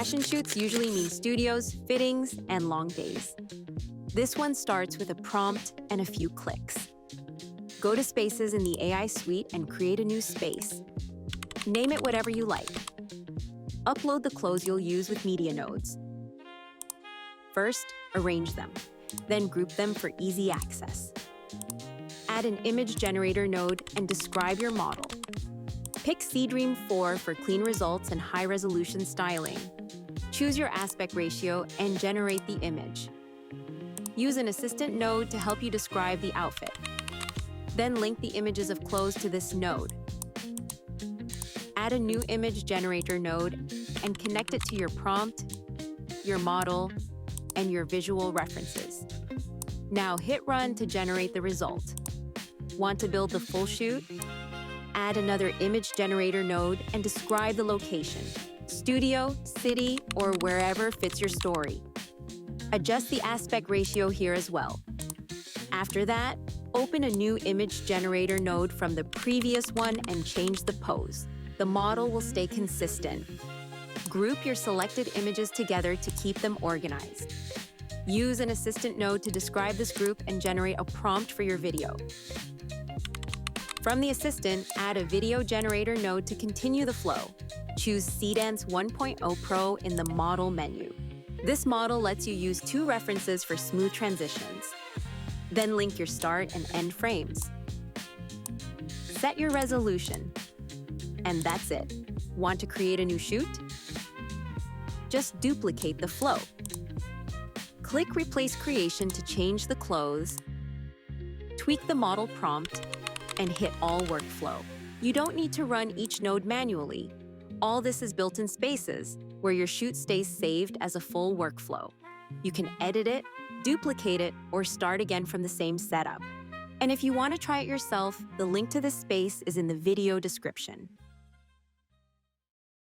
Fashion shoots usually mean studios, fittings, and long days. This one starts with a prompt and a few clicks. Go to Spaces in the AI suite and create a new space. Name it whatever you like. Upload the clothes you'll use with media nodes. First, arrange them, then group them for easy access. Add an image generator node and describe your model. Pick Seedream 4 for clean results and high-resolution styling. Choose your aspect ratio and generate the image. Use an assistant node to help you describe the outfit. Then link the images of clothes to this node. Add a new image generator node and connect it to your prompt, your model, and your visual references. Now hit run to generate the result. Want to build the full shoot? Add another image generator node and describe the location, studio, city, or wherever fits your story. Adjust the aspect ratio here as well. After that, open a new image generator node from the previous one and change the pose. The model will stay consistent. Group your selected images together to keep them organized. Use an assistant node to describe this group and generate a prompt for your video. From the assistant, add a video generator node to continue the flow. Choose Seedance 1.0 Pro in the model menu. This model lets you use 2 references for smooth transitions. Then link your start and end frames. Set your resolution. And that's it. Want to create a new shoot? Just duplicate the flow. Click Replace Creation to change the clothes, tweak the model prompt, and hit All Workflow. You don't need to run each node manually. All this is built in Spaces, where your shoot stays saved as a full workflow. You can edit it, duplicate it, or start again from the same setup. And if you want to try it yourself, the link to this space is in the video description.